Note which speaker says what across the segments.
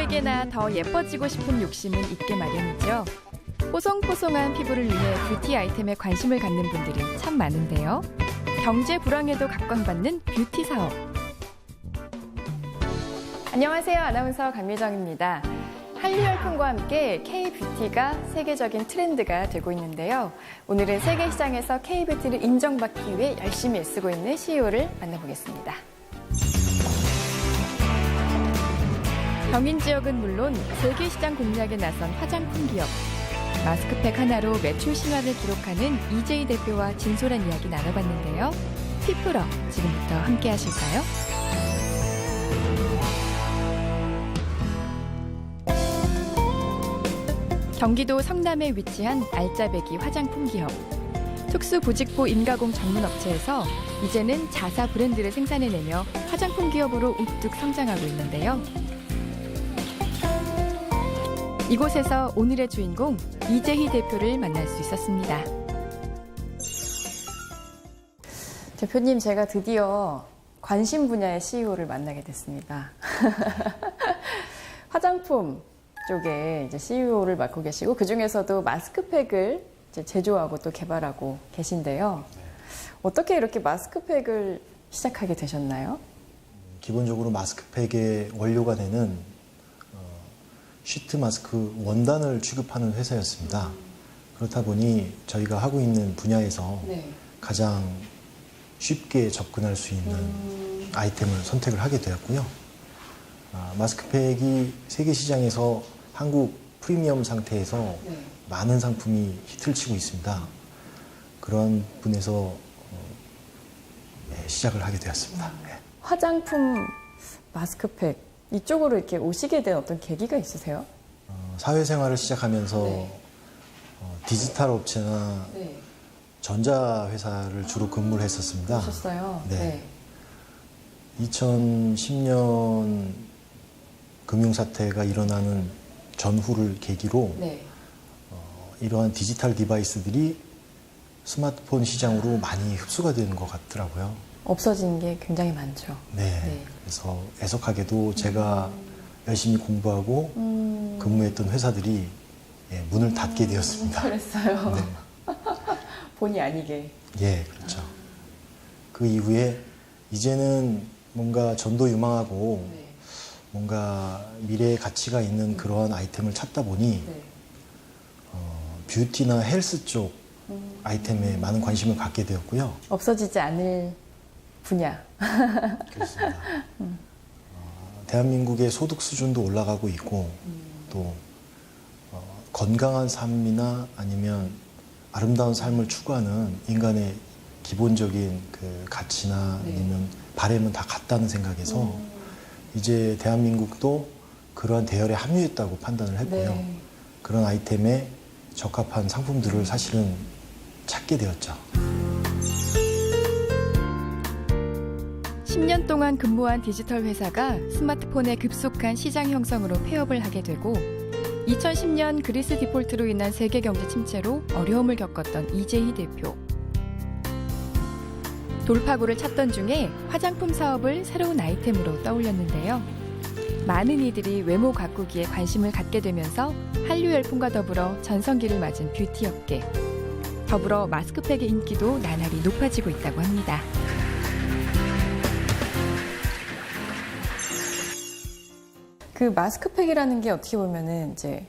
Speaker 1: 누구에게나 더 예뻐지고 싶은 욕심은 있게 마련이죠. 뽀송뽀송한 피부를 위해 뷰티 아이템에 관심을 갖는 분들이 참 많은데요. 경제 불황에도 각광받는 뷰티 사업. 안녕하세요. 아나운서 강미정입니다. 한류 열풍과 함께 K-뷰티가 세계적인 트렌드가 되고 있는데요. 오늘은 세계 시장에서 K-뷰티를 인정받기 위해 열심히 애쓰고 있는 CEO를 만나보겠습니다. 경인 지역은 물론 세계 시장 공략에 나선 화장품 기업. 마스크팩 하나로 매출 신화를 기록하는 이재희 대표와 진솔한 이야기 나눠봤는데요. 티프러 지금부터 함께 하실까요? 경기도 성남에 위치한 알짜배기 화장품 기업. 특수보직보 인가공 전문 업체에서 이제는 자사 브랜드를 생산해내며 화장품 기업으로 우뚝 성장하고 있는데요. 이곳에서 오늘의 주인공 이재희 대표를 만날 수 있었습니다. 대표님, 제가 드디어 관심 분야의 CEO를 만나게 됐습니다. 화장품 쪽에 이제 CEO를 맡고 계시고 그 중에서도 마스크팩을 이제 제조하고 또 개발하고 계신데요. 어떻게 이렇게 마스크팩을 시작하게 되셨나요?
Speaker 2: 기본적으로 마스크팩의 원료가 되는 시트 마스크 원단을 취급하는 회사였습니다. 그렇다 보니 저희가 하고 있는 분야에서 가장 쉽게 접근할 수 있는 아이템을 선택을 하게 되었고요. 마스크팩이 세계 시장에서 한국 프리미엄 상태에서 많은 상품이 히트를 치고 있습니다. 그런 분에서 시작을 하게 되었습니다.
Speaker 1: 화장품 마스크팩 이쪽으로 이렇게 오시게 된 어떤 계기가 있으세요?
Speaker 2: 사회생활을 시작하면서 디지털 업체나 전자회사를 주로 근무를 했었습니다.
Speaker 1: 그러셨어요?
Speaker 2: 네. 2010년 금융사태가 일어나는 전후를 계기로 이러한 디지털 디바이스들이 스마트폰 시장으로 많이 흡수가 되는 것 같더라고요.
Speaker 1: 없어진 게 굉장히 많죠.
Speaker 2: 네. 그래서 애석하게도 제가 열심히 공부하고 근무했던 회사들이 문을 닫게 되었습니다.
Speaker 1: 그랬어요.
Speaker 2: 네.
Speaker 1: 본의 아니게.
Speaker 2: 예, 그렇죠. 그 이후에 이제는 뭔가 전도유망하고 뭔가 미래의 가치가 있는 그러한 아이템을 찾다 보니 뷰티나 헬스 쪽 아이템에 많은 관심을 갖게 되었고요.
Speaker 1: 없어지지 않을 분야.
Speaker 2: 그렇습니다. 대한민국의 소득 수준도 올라가고 있고 또 건강한 삶이나 아니면 아름다운 삶을 추구하는 인간의 기본적인 그 가치나 아니면 바램은 다 같다는 생각에서 이제 대한민국도 그러한 대열에 합류했다고 판단을 했고요. 그런 아이템에 적합한 상품들을 사실은 찾게 되었죠.
Speaker 1: 10년 동안 근무한 디지털 회사가 스마트폰의 급속한 시장 형성으로 폐업을 하게 되고 2010년 그리스 디폴트로 인한 세계 경제 침체로 어려움을 겪었던 이재희 대표. 돌파구를 찾던 중에 화장품 사업을 새로운 아이템으로 떠올렸는데요. 많은 이들이 외모 가꾸기에 관심을 갖게 되면서 한류 열풍과 더불어 전성기를 맞은 뷰티 업계. 더불어 마스크팩의 인기도 나날이 높아지고 있다고 합니다. 그 마스크팩이라는 게 어떻게 보면은 이제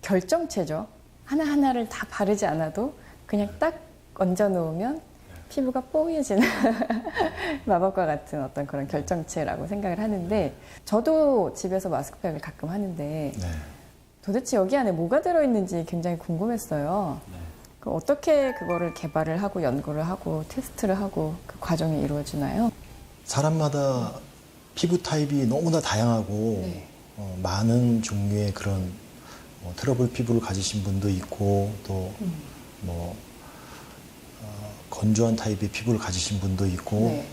Speaker 1: 결정체죠. 하나하나를 다 바르지 않아도 그냥 딱 얹어 놓으면 피부가 뽀얘지는 마법과 같은 어떤 그런 결정체라고 생각을 하는데 저도 집에서 마스크팩을 가끔 하는데 도대체 여기 안에 뭐가 들어있는지 굉장히 궁금했어요. 어떻게 그거를 개발을 하고 연구를 하고 테스트를 하고 그 과정이 이루어지나요?
Speaker 2: 사람마다 피부 타입이 너무나 다양하고 많은 종류의 그런 트러블 피부를 가지신 분도 있고 또 건조한 타입의 피부를 가지신 분도 있고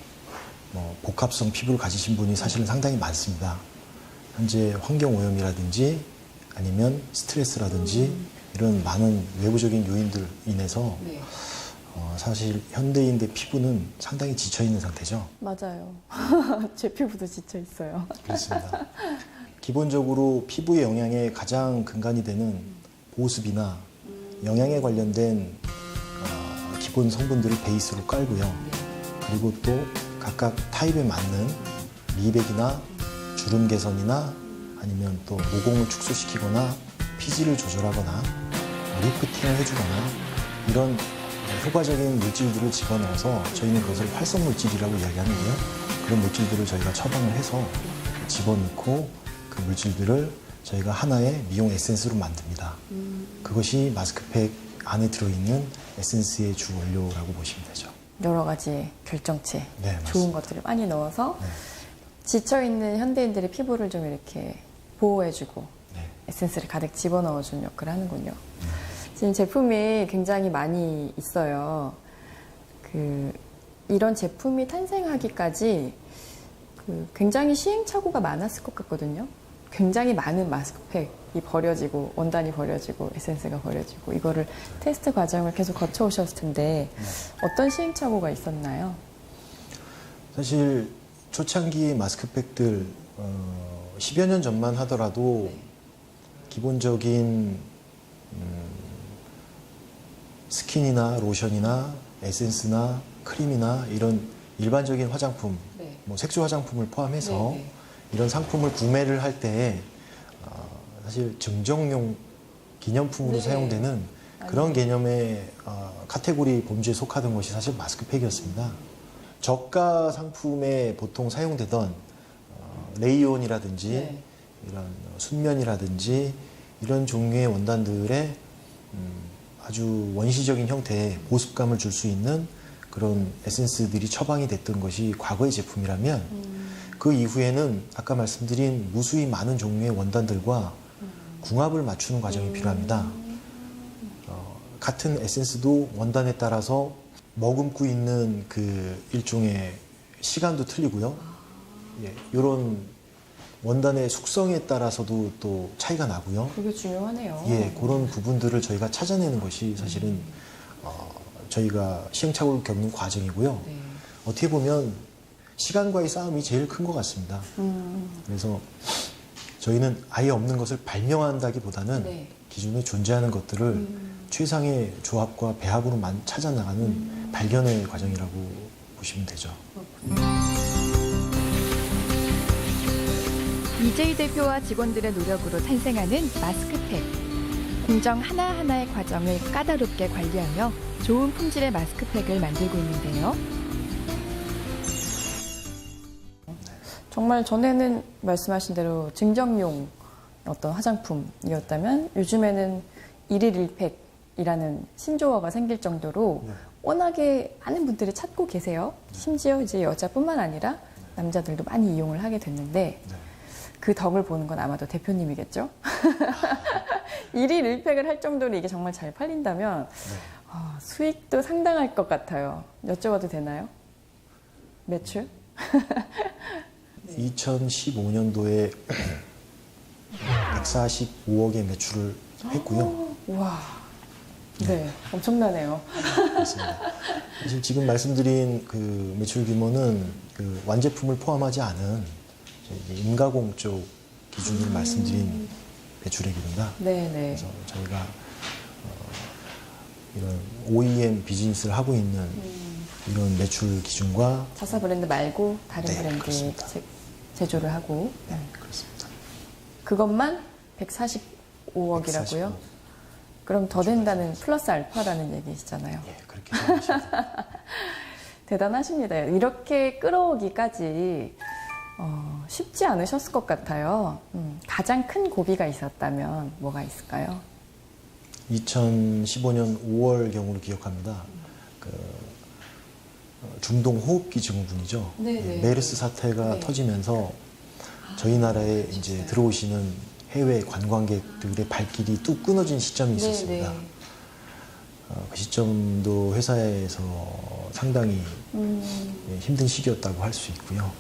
Speaker 2: 복합성 피부를 가지신 분이 사실은 상당히 많습니다. 현재 환경오염이라든지 아니면 스트레스라든지 이런 많은 외부적인 요인들 인해서 사실 현대인의 피부는 상당히 지쳐있는 상태죠.
Speaker 1: 맞아요. 제 피부도 지쳐있어요.
Speaker 2: 그렇습니다. 기본적으로 피부의 영양에 가장 근간이 되는 보습이나 영양에 관련된 기본 성분들을 베이스로 깔고요. 그리고 또 각각 타입에 맞는 미백이나 주름 개선이나 아니면 또 모공을 축소시키거나 피지를 조절하거나 리프팅을 해주거나 이런 효과적인 물질들을 집어넣어서 저희는 그것을 활성 물질이라고 이야기하는데요. 그런 물질들을 저희가 처방을 해서 집어넣고 그 물질들을 저희가 하나의 미용 에센스로 만듭니다. 그것이 마스크팩 안에 들어있는 에센스의 주 원료라고 보시면 되죠.
Speaker 1: 여러 가지 결정체,
Speaker 2: 네, 맞습니다.
Speaker 1: 좋은 것들을 많이 넣어서
Speaker 2: 네.
Speaker 1: 지쳐있는 현대인들의 피부를 좀 이렇게 보호해주고
Speaker 2: 네.
Speaker 1: 에센스를 가득 집어넣어주는 역할을 하는군요. 지금 제품이 굉장히 많이 있어요. 이런 제품이 탄생하기까지 굉장히 시행착오가 많았을 것 같거든요. 굉장히 많은 마스크팩이 버려지고 원단이 버려지고 에센스가 버려지고 이거를 테스트 과정을 계속 거쳐오셨을 텐데 어떤 시행착오가 있었나요?
Speaker 2: 사실 초창기 마스크팩들 10여 년 전만 하더라도 기본적인 스킨이나 로션이나 에센스나 크림이나 이런 일반적인 화장품, 뭐 색조 화장품을 포함해서 이런 상품을 구매를 할 때 사실 증정용 기념품으로 사용되는 그런 개념의 카테고리 범주에 속하던 것이 사실 마스크팩이었습니다. 저가 상품에 보통 사용되던 레이온이라든지 이런 순면이라든지 이런 종류의 원단들의 아주 원시적인 형태의 보습감을 줄 수 있는 그런 에센스들이 처방이 됐던 것이 과거의 제품이라면 그 이후에는 아까 말씀드린 무수히 많은 종류의 원단들과 궁합을 맞추는 과정이 필요합니다. 같은 에센스도 원단에 따라서 머금고 있는 그 일종의 시간도 틀리고요. 이런 원단의 숙성에 따라서도 또 차이가 나고요.
Speaker 1: 그게 중요하네요.
Speaker 2: 그런 부분들을 저희가 찾아내는 것이 사실은 저희가 시행착오를 겪는 과정이고요. 어떻게 보면 시간과의 싸움이 제일 큰 것 같습니다. 그래서 저희는 아예 없는 것을 발명한다기보다는 기존에 존재하는 것들을 최상의 조합과 배합으로 찾아나가는 발견의 과정이라고 보시면 되죠.
Speaker 3: 이재희 대표와 직원들의 노력으로 탄생하는 마스크팩. 공정 하나하나의 과정을 까다롭게 관리하며 좋은 품질의 마스크팩을 만들고 있는데요.
Speaker 1: 정말 전에는 말씀하신 대로 증정용 어떤 화장품이었다면 요즘에는 일일 1팩이라는 신조어가 생길 정도로 워낙에 많은 분들이 찾고 계세요. 심지어 이제 여자뿐만 아니라 남자들도 많이 이용을 하게 됐는데 그 덕을 보는 건 아마도 대표님이겠죠? 일일 1팩을 할 정도로 이게 정말 잘 팔린다면 수익도 상당할 것 같아요. 여쭤봐도 되나요? 매출?
Speaker 2: 2015년도에 145억의 매출을 했고요.
Speaker 1: 와, 네, 엄청나네요.
Speaker 2: 그렇습니다. 사실 지금 말씀드린 그 매출 규모는 그 완제품을 포함하지 않은 인가공 쪽 기준으로 말씀드린 매출액입니다.
Speaker 1: 네.
Speaker 2: 그래서 저희가 이런 OEM 비즈니스를 하고 있는 이런 매출 기준과
Speaker 1: 자사 브랜드 말고 다른 브랜드
Speaker 2: 그렇습니다.
Speaker 1: 제조를 하고
Speaker 2: 그렇습니다.
Speaker 1: 그것만 145억이라고요?
Speaker 2: 145억.
Speaker 1: 그럼 더 된다는 플러스 알파라는 얘기시잖아요.
Speaker 2: 그렇게 생각하시면 됩니다.
Speaker 1: 대단하십니다. 이렇게 끌어오기까지 쉽지 않으셨을 것 같아요. 가장 큰 고비가 있었다면 뭐가 있을까요?
Speaker 2: 2015년 5월 경우를 기억합니다. 중동 호흡기 증후군이죠. 메르스 사태가 터지면서 저희 나라에 이제 들어오시는 해외 관광객들의 발길이 뚝 끊어진 시점이 있었습니다. 그 시점도 회사에서 상당히 힘든 시기였다고 할 수 있고요.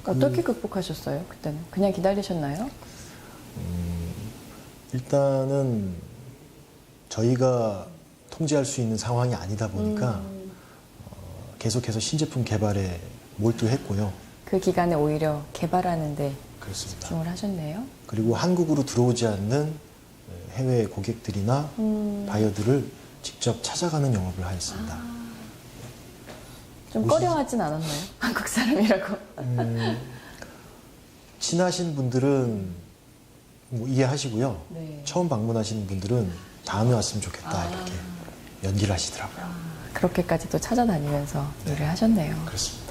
Speaker 1: 어떻게 극복하셨어요? 그때는 그냥 기다리셨나요?
Speaker 2: 일단은 저희가 통제할 수 있는 상황이 아니다 보니까 계속해서 신제품 개발에 몰두했고요.
Speaker 1: 그 기간에 오히려 개발하는 데
Speaker 2: 그렇습니다.
Speaker 1: 집중을 하셨네요.
Speaker 2: 그리고 한국으로 들어오지 않는 해외 고객들이나 바이어들을 직접 찾아가는 영업을 하였습니다.
Speaker 1: 좀
Speaker 2: 오시지-
Speaker 1: 꺼려하진 않았나요? 한국 사람이라고.
Speaker 2: 친하신 분들은 뭐 이해하시고요.
Speaker 1: 네.
Speaker 2: 처음 방문하시는 분들은 다음에 왔으면 좋겠다 이렇게 연기를 하시더라고요.
Speaker 1: 그렇게까지 또 찾아다니면서 일을 하셨네요.
Speaker 2: 그렇습니다.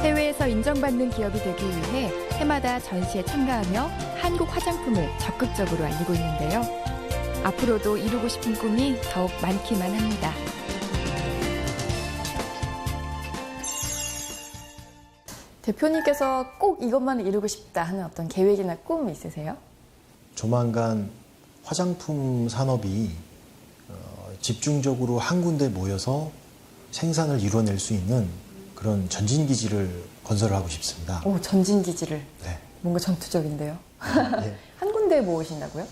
Speaker 3: 해외에서 인정받는 기업이 되기 위해 해마다 전시에 참가하며 한국 화장품을 적극적으로 알리고 있는데요. 앞으로도 이루고 싶은 꿈이 더욱 많기만 합니다.
Speaker 1: 대표님께서 꼭 이것만 이루고 싶다 하는 어떤 계획이나 꿈 있으세요?
Speaker 2: 조만간 화장품 산업이 집중적으로 한 군데 모여서 생산을 이루어낼 수 있는 그런 전진기지를 건설하고 싶습니다.
Speaker 1: 오, 전진기지를.
Speaker 2: 네.
Speaker 1: 뭔가 전투적인데요.
Speaker 2: 예.
Speaker 1: 한 군데에 모으신다고요?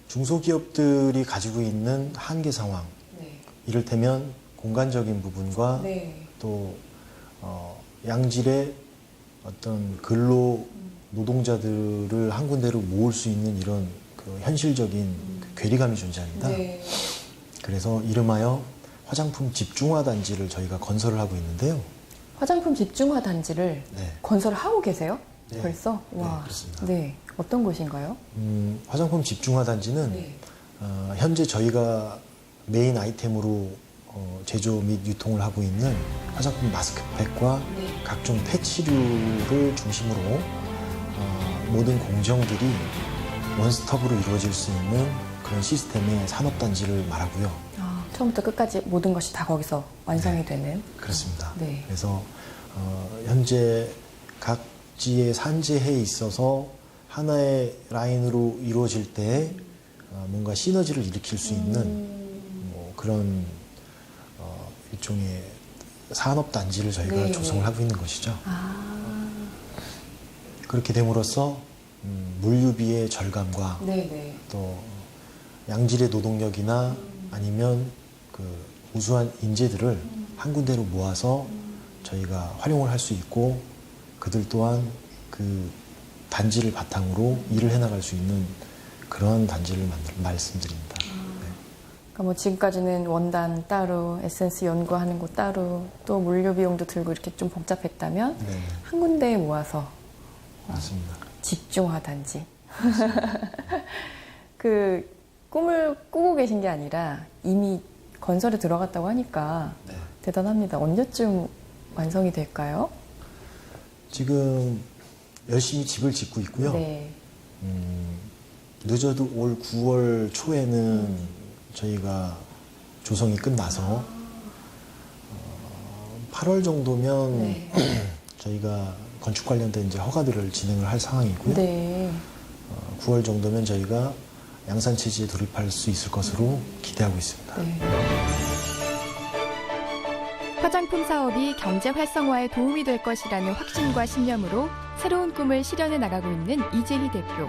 Speaker 2: 중소기업들이 가지고 있는 한계 상황,
Speaker 1: 네.
Speaker 2: 이를테면 공간적인 부분과
Speaker 1: 네.
Speaker 2: 또 양질의 어떤 근로 노동자들을 한 군데로 모을 수 있는 이런 그 현실적인 그 괴리감이 존재합니다.
Speaker 1: 네.
Speaker 2: 그래서 이름하여 화장품 집중화 단지를 저희가 건설을 하고 있는데요.
Speaker 1: 화장품 집중화 단지를
Speaker 2: 네.
Speaker 1: 건설하고 계세요?
Speaker 2: 네.
Speaker 1: 벌써?
Speaker 2: 네,
Speaker 1: 와.
Speaker 2: 그렇습니다.
Speaker 1: 네. 어떤 곳인가요?
Speaker 2: 화장품 집중화 단지는
Speaker 1: 네.
Speaker 2: 현재 저희가 메인 아이템으로 제조 및 유통을 하고 있는 화장품 마스크팩과
Speaker 1: 네.
Speaker 2: 각종 패치류를 중심으로 모든 공정들이 원스톱으로 이루어질 수 있는 그런 시스템의 산업단지를 말하고요.
Speaker 1: 아, 처음부터 끝까지 모든 것이 다 거기서 완성이
Speaker 2: 네.
Speaker 1: 되는.
Speaker 2: 그렇습니다.
Speaker 1: 네.
Speaker 2: 그래서 현재 각지의 산지에 있어서 하나의 라인으로 이루어질 때 뭔가 시너지를 일으킬 수 있는 뭐 그런 일종의 산업단지를 저희가
Speaker 1: 네,
Speaker 2: 조성을
Speaker 1: 네.
Speaker 2: 하고 있는 것이죠.
Speaker 1: 아.
Speaker 2: 그렇게 됨으로써 물류비의 절감과
Speaker 1: 네네.
Speaker 2: 또 양질의 노동력이나 아니면 그 우수한 인재들을 한 군데로 모아서 저희가 활용을 할 수 있고 그들 또한 그 단지를 바탕으로 일을 해나갈 수 있는 그런 단지를 말씀드립니다. 네.
Speaker 1: 그러니까 뭐 지금까지는 원단 따로, 에센스 연구하는 곳 따로, 또 물류 비용도 들고 이렇게 좀 복잡했다면
Speaker 2: 네,
Speaker 1: 한 군데에 모아서
Speaker 2: 맞습니다.
Speaker 1: 집중화 단지. 그 꿈을 꾸고 계신 게 아니라 이미 건설에 들어갔다고 하니까
Speaker 2: 네.
Speaker 1: 대단합니다. 언제쯤 완성이 될까요?
Speaker 2: 지금 열심히 집을 짓고 있고요.
Speaker 1: 네.
Speaker 2: 늦어도 올 9월 초에는 저희가 조성이 끝나서 8월 정도면
Speaker 1: 네.
Speaker 2: 저희가 건축 관련된 이제 허가들을 진행을 할 상황이고요.
Speaker 1: 네.
Speaker 2: 9월 정도면 저희가 양산 체제에 돌입할 수 있을 것으로 기대하고 있습니다.
Speaker 1: 네.
Speaker 3: 화장품 사업이 경제 활성화에 도움이 될 것이라는 확신과 신념으로 새로운 꿈을 실현해 나가고 있는 이재희 대표.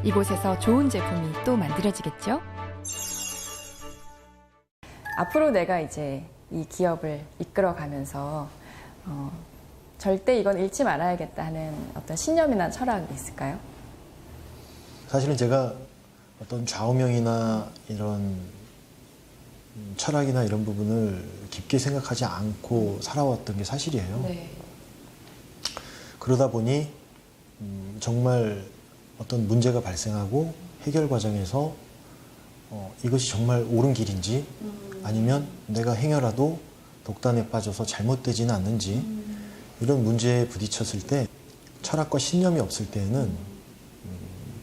Speaker 3: 이곳에서 좋은 제품이 또 만들어지겠죠?
Speaker 1: 앞으로 내가 이제 이 기업을 이끌어가면서 절대 이건 잃지 말아야겠다 하는 어떤 신념이나 철학이 있을까요?
Speaker 2: 사실은 제가 어떤 좌우명이나 이런 철학이나 이런 부분을 깊게 생각하지 않고 살아왔던 게 사실이에요.
Speaker 1: 네.
Speaker 2: 그러다 보니 정말 어떤 문제가 발생하고 해결 과정에서 이것이 정말 옳은 길인지 아니면 내가 행여라도 독단에 빠져서 잘못되지는 않는지 이런 문제에 부딪혔을 때 철학과 신념이 없을 때에는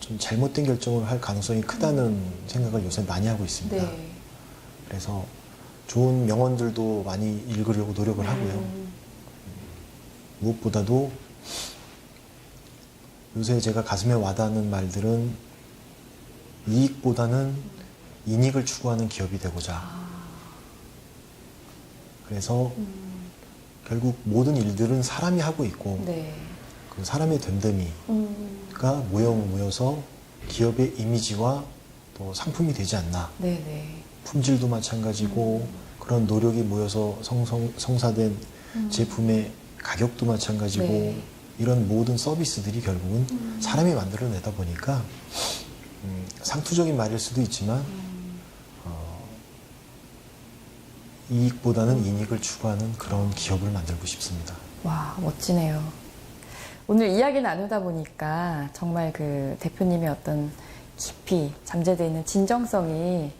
Speaker 2: 좀 잘못된 결정을 할 가능성이 크다는 생각을 요새 많이 하고 있습니다.
Speaker 1: 네.
Speaker 2: 그래서 좋은 명언들도 많이 읽으려고 노력을 하고요. 무엇보다도 요새 제가 가슴에 와닿는 말들은 이익보다는 인익을 추구하는 기업이 되고자. 그래서 결국 모든 일들은 사람이 하고 있고
Speaker 1: 네.
Speaker 2: 그 사람의 됨됨이가 모여서 기업의 이미지와 또 상품이 되지 않나.
Speaker 1: 네네.
Speaker 2: 품질도 마찬가지고 그런 노력이 모여서 성사된 제품의 가격도 마찬가지고
Speaker 1: 네.
Speaker 2: 이런 모든 서비스들이 결국은 사람이 만들어내다 보니까 상투적인 말일 수도 있지만 이익보다는 이익을 추구하는 그런 기업을 만들고 싶습니다.
Speaker 1: 와, 멋지네요. 오늘 이야기 나누다 보니까 정말 그 대표님의 어떤 깊이 잠재되어 있는 진정성이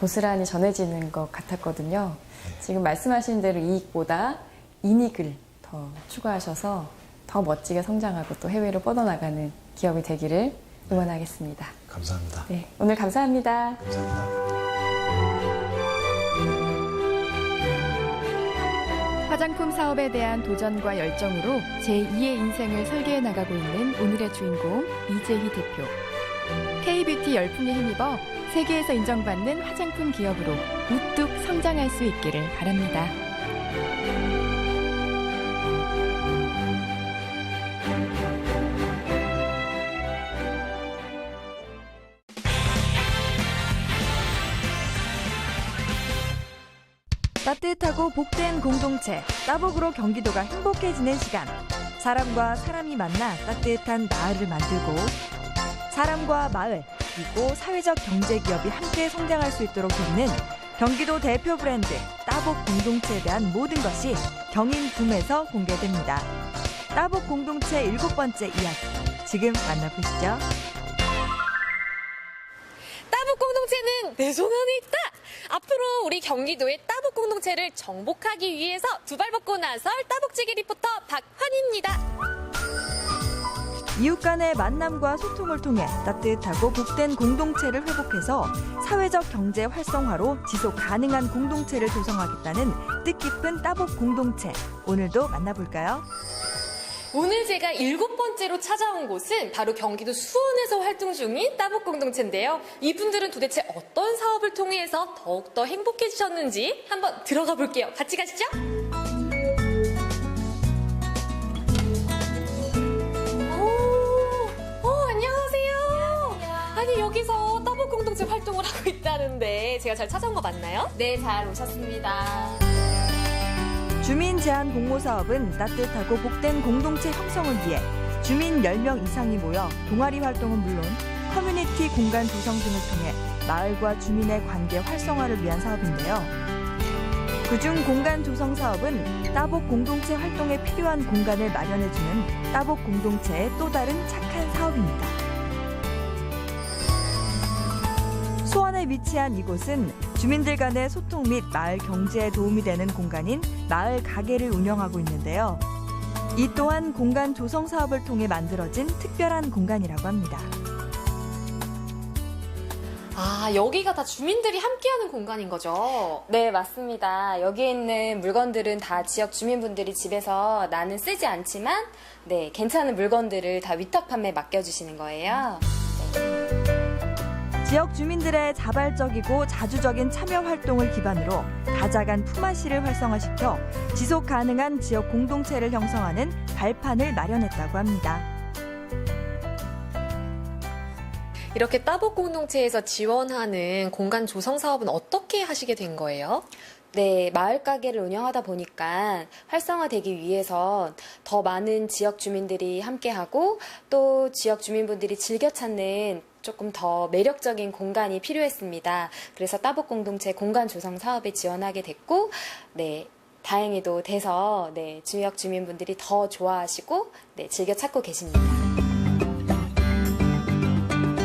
Speaker 1: 고스란히 전해지는 것 같았거든요. 지금 말씀하신 대로 이익보다 인익을 더 추구하셔서 더 멋지게 성장하고 또 해외로 뻗어나가는 기업이 되기를 응원하겠습니다.
Speaker 2: 감사합니다.
Speaker 1: 네, 오늘 감사합니다.
Speaker 2: 감사합니다.
Speaker 3: 화장품 사업에 대한 도전과 열정으로 제2의 인생을 설계해 나가고 있는 오늘의 주인공 이재희 대표. K-뷰티 열풍에 힘입어 세계에서 인정받는 화장품 기업으로 우뚝 성장할 수 있기를 바랍니다.
Speaker 4: 따뜻하고 복된 공동체, 따복으로 경기도가 행복해지는 시간. 사람과 사람이 만나 따뜻한 마을을 만들고 사람과 마을, 그리고 사회적 경제기업이 함께 성장할 수 있도록 돕는 경기도 대표 브랜드 따복 공동체에 대한 모든 것이 경인붐에서 공개됩니다. 따복 공동체 7번째 이야기, 지금 만나보시죠.
Speaker 5: 따복 공동체는 내 손 안에 있다! 앞으로 우리 경기도의 따복 공동체를 정복하기 위해서 두 발 벗고 나설 따복지기 리포터 박환희입니다.
Speaker 4: 이웃 간의 만남과 소통을 통해 따뜻하고 복된 공동체를 회복해서 사회적 경제 활성화로 지속 가능한 공동체를 조성하겠다는 뜻깊은 따복 공동체. 오늘도 만나볼까요?
Speaker 5: 오늘 제가 7번째로 찾아온 곳은 바로 경기도 수원에서 활동 중인 따복 공동체인데요. 이분들은 도대체 어떤 사업을 통해서 더욱더 행복해지셨는지 한번 들어가 볼게요. 같이 가시죠. 안녕하세요. 아니, 여기서 따복 공동체 활동을 하고 있다는데 제가 잘 찾아온 거 맞나요?
Speaker 6: 네, 잘 오셨습니다.
Speaker 4: 주민 제한 공모 사업은 따뜻하고 복된 공동체 형성을 위해 주민 10명 이상이 모여 동아리 활동은 물론 커뮤니티 공간 조성 등을 통해 마을과 주민의 관계 활성화를 위한 사업인데요. 그중 공간 조성 사업은 따복 공동체 활동에 필요한 공간을 마련해주는 따복 공동체의 또 다른 착한 사업입니다. 수원에 위치한 이곳은 주민들 간의 소통 및 마을 경제에 도움이 되는 공간인 마을 가게를 운영하고 있는데요. 이 또한 공간 조성 사업을 통해 만들어진 특별한 공간이라고 합니다.
Speaker 5: 아, 여기가 다 주민들이 함께하는 공간인 거죠?
Speaker 6: 네, 맞습니다. 여기에 있는 물건들은 다 지역 주민분들이 집에서 나는 쓰지 않지만 네, 괜찮은 물건들을 다 위탁 판매 맡겨주시는 거예요.
Speaker 4: 지역 주민들의 자발적이고 자주적인 참여 활동을 기반으로 다자간 품앗이를 활성화시켜 지속 가능한 지역 공동체를 형성하는 발판을 마련했다고 합니다.
Speaker 5: 이렇게 따복 공동체에서 지원하는 공간 조성 사업은 어떻게 하시게 된 거예요?
Speaker 6: 네, 마을 가게를 운영하다 보니까 활성화되기 위해서 더 많은 지역 주민들이 함께하고 또 지역 주민분들이 즐겨 찾는 조금 더 매력적인 공간이 필요했습니다. 그래서 따복 공동체 공간 조성 사업에 지원하게 됐고, 네, 다행히도 돼서 네, 지역 주민분들이 더 좋아하시고 네, 즐겨 찾고 계십니다.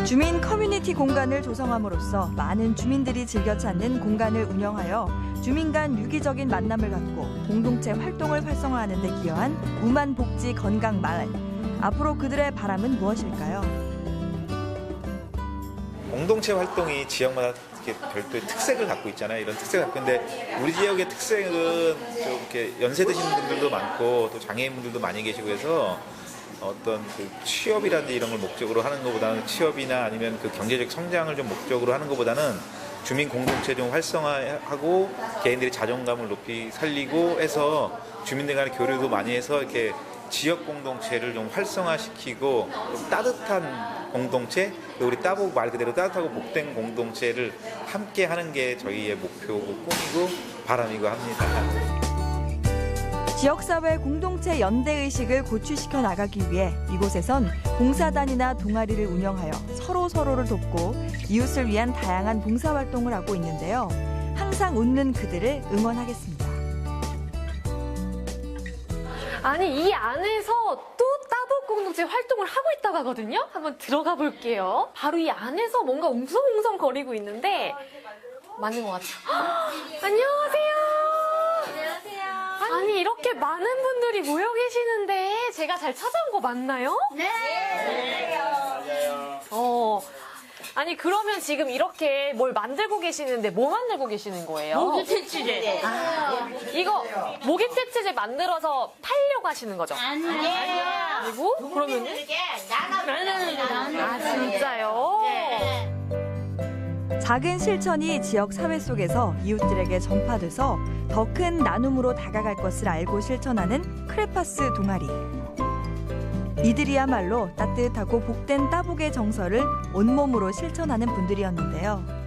Speaker 4: 주민 커뮤니티 공간을 조성함으로써 많은 주민들이 즐겨 찾는 공간을 운영하여 주민 간 유기적인 만남을 갖고 공동체 활동을 활성화하는 데 기여한 우만복지 건강마을. 앞으로 그들의 바람은 무엇일까요?
Speaker 7: 공동체 활동이 지역마다 이렇게 별도의 특색을 갖고 있잖아요. 이런 특색을 갖고 있는데 우리 지역의 특색은 좀 이렇게 연세 드신 분들도 많고 또 장애인분들도 많이 계시고 해서 어떤 그 취업이라든지 이런 걸 목적으로 하는 것보다는 취업이나 아니면 그 경제적 성장을 좀 목적으로 하는 것보다는 주민 공동체 좀 활성화하고 개인들의 자존감을 높이 살리고 해서 주민들 간의 교류도 많이 해서 이렇게 지역 공동체를 좀 활성화시키고 좀 따뜻한 공동체, 우리 따복 말 그대로 따뜻하고 복된 공동체를 함께 하는 게 저희의 목표고 꿈이고 바람이고 합니다.
Speaker 4: 지역사회 공동체 연대의식을 고취시켜 나가기 위해 이곳에선 봉사단이나 동아리를 운영하여 서로를 돕고 이웃을 위한 다양한 봉사활동을 하고 있는데요. 항상 웃는 그들을 응원하겠습니다.
Speaker 5: 아니, 이 안에서 또 따복 공동체 활동을 하고 있다고 하거든요? 한번 들어가 볼게요. 바로 이 안에서 뭔가 웅성웅성 거리고 있는데, 맞는 것 같아요. 안녕하세요. 아니, 이렇게 많은 분들이 모여 계시는데, 제가 잘 찾아온 거 맞나요? 네. 아니, 그러면 지금 이렇게 뭘 만들고 계시는데, 뭐 만들고 계시는 거예요?
Speaker 8: 모기 퇴치제.
Speaker 5: 이거 모기 퇴치제 만들어서 팔려고 하시는 거죠?
Speaker 8: 아니에요.
Speaker 5: 아니고? 그러면 아, 진짜요?
Speaker 4: 작은 실천이 지역 사회 속에서 이웃들에게 전파돼서 더 큰 나눔으로 다가갈 것을 알고 실천하는 크레파스 동아리. 이들이야말로 따뜻하고 복된 따복의 정서를 온몸으로 실천하는 분들이었는데요.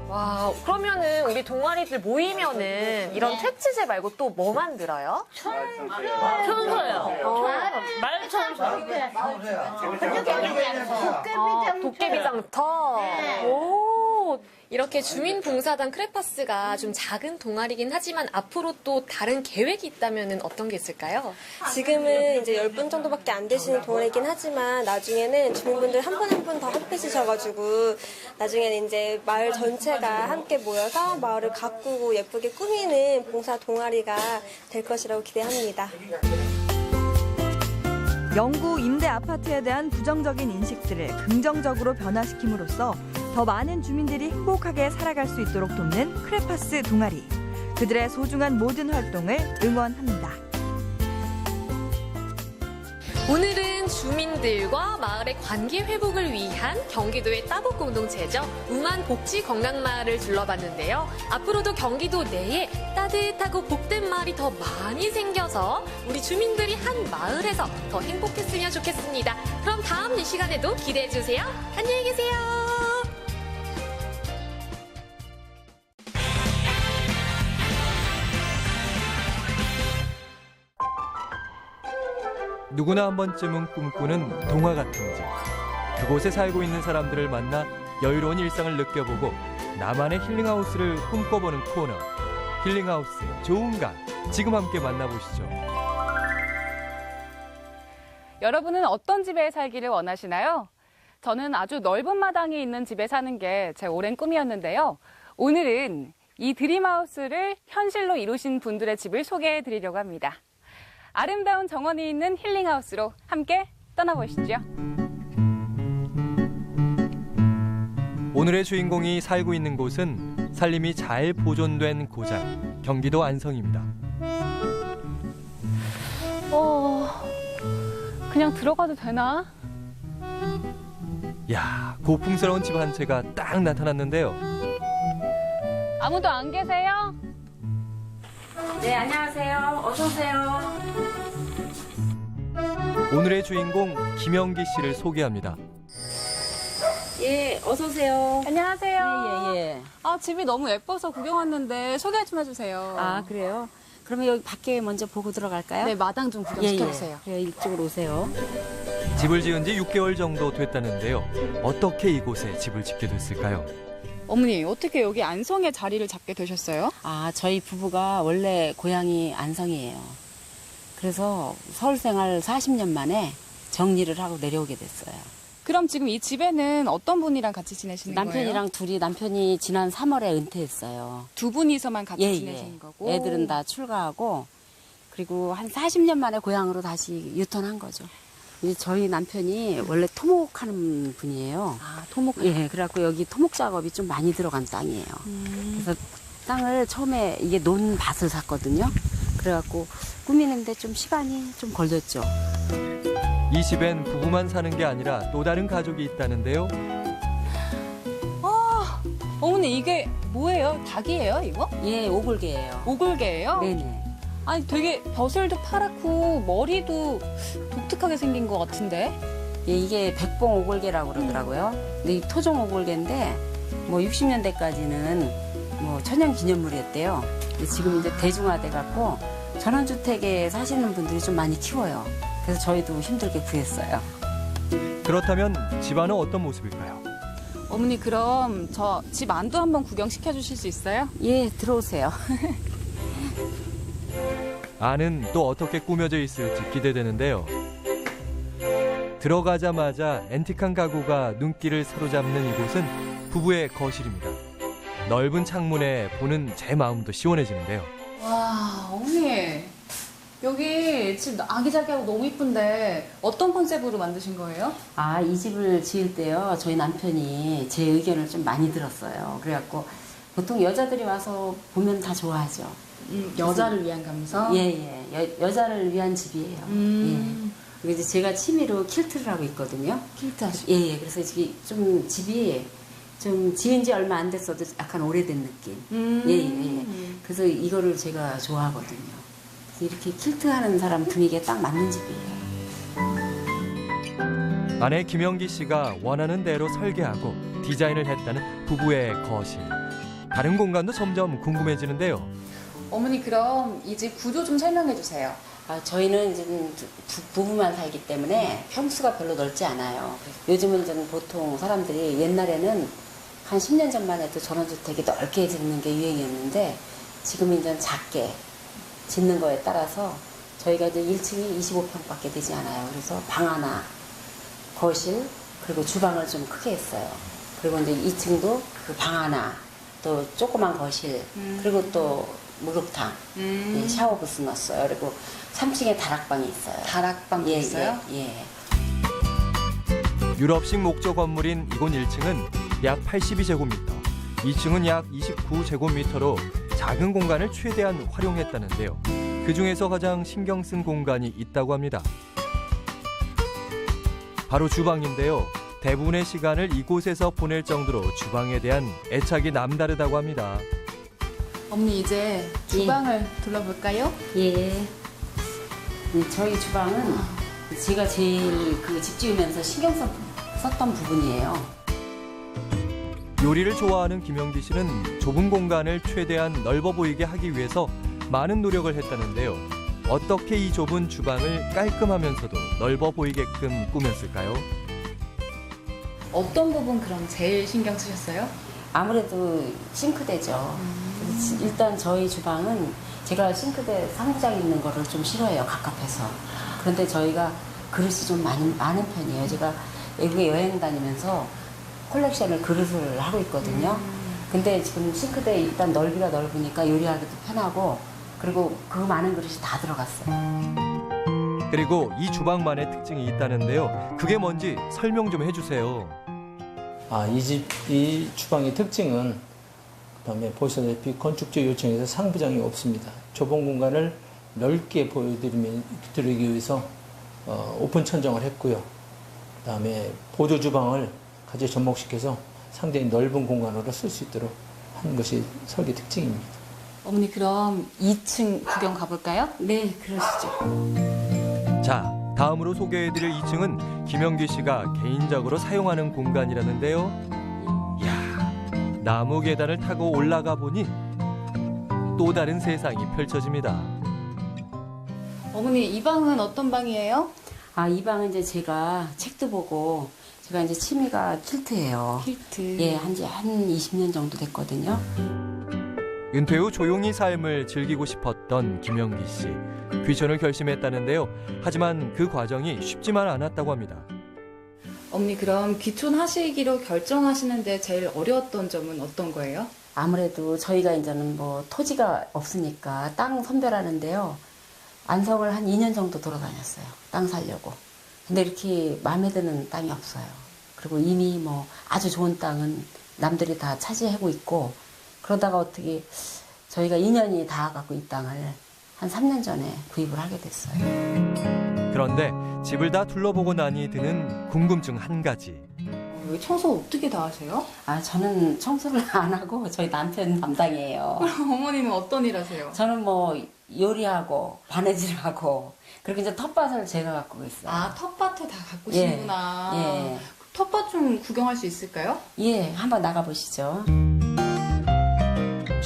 Speaker 5: 와, 그러면은 우리 동아리들 모이면은 이런 퇴치제 말고 또 뭐 만들어요?
Speaker 8: 청소요. 말 청소.
Speaker 5: 도깨비장터.
Speaker 8: 네.
Speaker 5: 오, 이렇게 주민봉사단 크레파스가 좀 작은 동아리긴 하지만 앞으로 또 다른 계획이 있다면 어떤 게 있을까요?
Speaker 9: 지금은 이제 10분 정도밖에 안 되시는 동아리긴 하지만 나중에는 주민분들 한 분 한 분 더 합해지셔가지고 나중에는 이제 마을 전체가 함께 모여서 마을을 가꾸고 예쁘게 꾸미는 봉사 동아리가 될 것이라고 기대합니다.
Speaker 4: 영구 임대 아파트에 대한 부정적인 인식들을 긍정적으로 변화시킴으로써 더 많은 주민들이 행복하게 살아갈 수 있도록 돕는 크레파스 동아리. 그들의 소중한 모든 활동을 응원합니다.
Speaker 5: 오늘은 주민들과 마을의 관계 회복을 위한 경기도의 따복 공동체죠. 우만복지건강마을을 둘러봤는데요. 앞으로도 경기도 내에 따뜻하고 복된 마을이 더 많이 생겨서 우리 주민들이 한 마을에서 더 행복했으면 좋겠습니다. 그럼 다음 이 시간에도 기대해 주세요. 안녕히 계세요.
Speaker 10: 누구나 한 번쯤은 꿈꾸는 동화 같은 집. 그곳에 살고 있는 사람들을 만나 여유로운 일상을 느껴보고 나만의 힐링하우스를 꿈꿔보는 코너. 힐링하우스 좋은가? 지금 함께 만나보시죠.
Speaker 11: 여러분은 어떤 집에 살기를 원하시나요? 저는 아주 넓은 마당이 있는 집에 사는 게 제 오랜 꿈이었는데요. 오늘은 이 드림하우스를 현실로 이루신 분들의 집을 소개해 드리려고 합니다. 아름다운 정원이 있는 힐링하우스로 함께 떠나보시죠.
Speaker 10: 오늘의 주인공이 살고 있는 곳은 살림이 잘 보존된 고장, 경기도 안성입니다.
Speaker 11: 그냥 들어가도 되나?
Speaker 10: 야, 고풍스러운 집 한 채가 딱 나타났는데요.
Speaker 11: 아무도 안 계세요?
Speaker 8: 네, 안녕하세요. 어서 오세요.
Speaker 10: 오늘의 주인공 김영기 씨를 소개합니다.
Speaker 8: 예, 어서 오세요.
Speaker 11: 안녕하세요.
Speaker 8: 예.
Speaker 11: 아, 집이 너무 예뻐서 구경 왔는데 소개 좀 해주세요.
Speaker 8: 아, 그래요? 그러면 여기 밖에 먼저 보고 들어갈까요?
Speaker 11: 네, 마당 좀 구경시켜주세요.
Speaker 8: 그래, 이쪽으로 오세요.
Speaker 10: 집을 지은 지 6개월 정도 됐다는데요. 어떻게 이곳에 집을 짓게 됐을까요?
Speaker 11: 어머니, 어떻게 여기 안성에 자리를 잡게 되셨어요?
Speaker 8: 아, 저희 부부가 원래 고향이 안성이에요. 그래서 서울 생활 40년 만에 정리를 하고 내려오게 됐어요.
Speaker 11: 그럼 지금 이 집에는 어떤 분이랑 같이 지내시는 거예요?
Speaker 8: 남편이랑 둘이, 남편이 지난 3월에 은퇴했어요.
Speaker 11: 두 분이서만 같이 지내시는 거고?
Speaker 8: 애들은 다 출가하고, 그리고 한 40년 만에 고향으로 다시 유턴한 거죠. 이제 저희 남편이 원래 토목하는 분이에요.
Speaker 11: 아, 토목.
Speaker 8: 예, 그래갖고 여기 토목 작업이 좀 많이 들어간 땅이에요. 그래서 땅을 처음에 이게 논밭을 샀거든요. 그래갖고 꾸미는데 좀 시간이 좀 걸렸죠.
Speaker 10: 이 집엔 부부만 사는 게 아니라 또 다른 가족이 있다는데요.
Speaker 11: 어머니, 이게 뭐예요? 닭이에요, 이거?
Speaker 8: 예, 오골개예요.
Speaker 11: 오골개예요?
Speaker 8: 네네.
Speaker 11: 아니, 되게 벼슬도 파랗고 머리도 독특하게 생긴 것 같은데?
Speaker 8: 예, 이게 백봉 오골개라고 그러더라고요. 근데 이 토종 오골개인데 뭐 60년대까지는 뭐 천연 기념물이었대요. 근데 지금 이제 대중화돼 갖고 전원주택에 사시는 분들이 좀 많이 키워요. 그래서 저희도 힘들게 구했어요.
Speaker 10: 그렇다면 집안은 어떤 모습일까요?
Speaker 11: 어머니 그럼 저 집 안도 한번 구경시켜 주실 수 있어요?
Speaker 8: 예, 들어오세요.
Speaker 10: 안은 또 어떻게 꾸며져 있을지 기대되는데요. 들어가자마자 앤틱한 가구가 눈길을 사로잡는 이곳은 부부의 거실입니다. 넓은 창문에 보는 제 마음도 시원해지는데요.
Speaker 11: 와, 어머니. 여기 집 아기자기하고 너무 이쁜데 어떤 컨셉으로 만드신 거예요?
Speaker 8: 아, 이 집을 지을 때요. 저희 남편이 제 의견을 좀 많이 들었어요. 그래갖고 보통 여자들이 와서 보면 다 좋아하죠.
Speaker 11: 여자를 위한 감성?
Speaker 8: 예. 여자를 위한 집이에요. 예. 그리고 이제 제가 취미로 킬트를 하고 있거든요.
Speaker 11: 킬트 하시고?
Speaker 8: 예. 그래서 이게 좀 집이 좀 지은 지 얼마 안 됐어도 약간 오래된 느낌. 예. 그래서 이거를 제가 좋아하거든요. 이렇게 킬트 하는 사람 분위기에 딱 맞는 집이에요.
Speaker 10: 아내 김영기 씨가 원하는 대로 설계하고 디자인을 했다는 부부의 거실. 다른 공간도 점점 궁금해지는데요.
Speaker 11: 어머니 그럼 이 집 구조 좀 설명해 주세요.
Speaker 8: 아, 저희는 이제 부부만 살기 때문에 평수가 별로 넓지 않아요. 요즘은 이제 보통 사람들이 옛날에는 한 10년 전만 해도 전원주택이 넓게 짓는 게 유행이었는데 지금 이제 작게 짓는 거에 따라서 저희가 이제 1층이 25평밖에 되지 않아요. 그래서 방 하나, 거실, 그리고 주방을 좀 크게 했어요. 그리고 이제 2층도 그 방 하나, 또 조그만 거실, 그리고 또 목욕탕, 예, 샤워 부스 넣었어요. 그리고 3층에 다락방이 있어요.
Speaker 11: 다락방도 있어요?
Speaker 8: 예.
Speaker 10: 유럽식 목조 건물인 이곳 1층은 약 82제곱미터, 2층은 약 29제곱미터로 작은 공간을 최대한 활용했다는데요. 그중에서 가장 신경 쓴 공간이 있다고 합니다. 바로 주방인데요. 대부분의 시간을 이곳에서 보낼 정도로 주방에 대한 애착이 남다르다고 합니다.
Speaker 11: 어머니 이제 주방을 둘러볼까요?
Speaker 8: 예. 저희 주방은 제가 제일 그 집 지으면서 신경 썼던 부분이에요.
Speaker 10: 요리를 좋아하는 김영기 씨는 좁은 공간을 최대한 넓어 보이게 하기 위해서 많은 노력을 했다는데요. 어떻게 이 좁은 주방을 깔끔하면서도 넓어 보이게끔 꾸몄을까요?
Speaker 11: 어떤 부분 그럼 제일 신경 쓰셨어요?
Speaker 8: 아무래도 싱크대죠. 일단 저희 주방은 제가 싱크대 상부장에 있는 거를 좀 싫어해요. 갑갑해서. 그런데 저희가 그릇이 좀 많은 편이에요. 제가 외국에 여행 다니면서 컬렉션을 그릇을 하고 있거든요. 근데 지금 싱크대 일단 넓이가 넓으니까 요리하기도 편하고 그리고 그 많은 그릇이 다 들어갔어요.
Speaker 10: 그리고 이 주방만의 특징이 있다는데요. 그게 뭔지 설명 좀 해주세요.
Speaker 12: 이 주방의 특징은 그다음에 보시다시피 건축적 요청에서 상부장이 없습니다. 좁은 공간을 넓게 보여드리기 위해서 오픈 천정을 했고요. 그다음에 보조 주방을 같이 접목시켜서 상당히 넓은 공간으로 쓸 수 있도록 하는 것이 설계 특징입니다.
Speaker 11: 어머니 그럼 2층 구경 가볼까요?
Speaker 8: 네, 그러시죠.
Speaker 10: 자, 다음으로 소개해드릴 2층은 김영기 씨가 개인적으로 사용하는 공간이라는데요. 이야, 나무 계단을 타고 올라가 보니 또 다른 세상이 펼쳐집니다.
Speaker 11: 어머니 이 방은 어떤 방이에요?
Speaker 8: 이 방은 이제 제가 책도 보고 제가 이제 취미가 킬트예요.
Speaker 11: 킬트.
Speaker 8: 예, 한 20년 정도 됐거든요.
Speaker 10: 은퇴 후 조용히 삶을 즐기고 싶었던 김영기 씨. 귀촌을 결심했다는데요. 하지만 그 과정이 쉽지만 않았다고 합니다.
Speaker 11: 어머니 그럼 귀촌하시기로 결정하시는데 제일 어려웠던 점은 어떤 거예요?
Speaker 8: 아무래도 저희가 이제는 뭐 토지가 없으니까 땅 선별하는데요. 안성을 한 2년 정도 돌아다녔어요. 땅 사려고. 근데 이렇게 마음에 드는 땅이 없어요. 그리고 이미 뭐 아주 좋은 땅은 남들이 다 차지하고 있고 그러다가 어떻게 저희가 2년이 다 갖고 이 땅을 한 3년 전에 구입을 하게 됐어요.
Speaker 10: 그런데 집을 다 둘러보고 나니 드는 궁금증 한 가지.
Speaker 11: 여기 청소 어떻게 다 하세요?
Speaker 8: 저는 청소를 안 하고 저희 남편 담당이에요.
Speaker 11: 어머니는 어떤 일 하세요?
Speaker 8: 저는 뭐 요리하고 바느질하고 그리고 이제 텃밭을 제가 갖고 있어요.
Speaker 11: 텃밭을 다 가꾸시는구나.
Speaker 8: 예.
Speaker 11: 텃밭 좀 구경할 수 있을까요?
Speaker 8: 예, 한번 나가보시죠.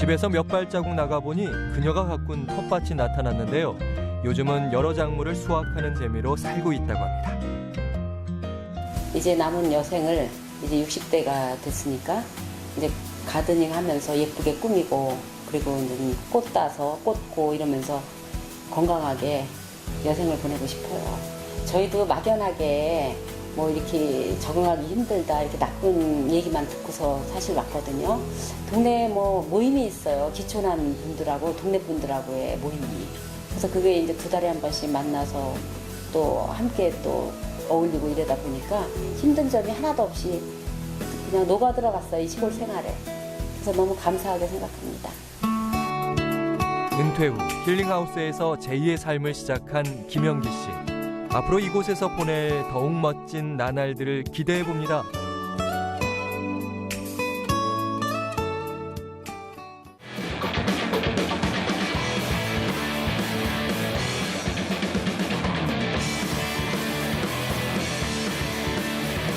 Speaker 10: 집에서 몇 발자국 나가보니 그녀가 가꾼 텃밭이 나타났는데요. 요즘은 여러 작물을 수확하는 재미로 살고 있다고 합니다.
Speaker 8: 이제 남은 여생을 이제 60대가 됐으니까 이제 가드닝 하면서 예쁘게 꾸미고 그리고 이제 꽃 따서 꽂고 이러면서 건강하게 여생을 보내고 싶어요. 저희도 막연하게 뭐 이렇게 적응하기 힘들다 이렇게 나쁜 얘기만 듣고서 사실 왔거든요. 동네에 뭐 모임이 있어요. 기촌한 분들하고 동네 분들하고의 모임이. 그래서 그게 이제 2달에 한 번씩 만나서 또 함께 또 어울리고 이러다 보니까 힘든 점이 하나도 없이 그냥 녹아 들어갔어요. 이 시골 생활에. 그래서 너무 감사하게 생각합니다.
Speaker 10: 은퇴 후 힐링하우스에서 제2의 삶을 시작한 김영기 씨. 앞으로 이곳에서 보낼 더욱 멋진 나날들을 기대해 봅니다.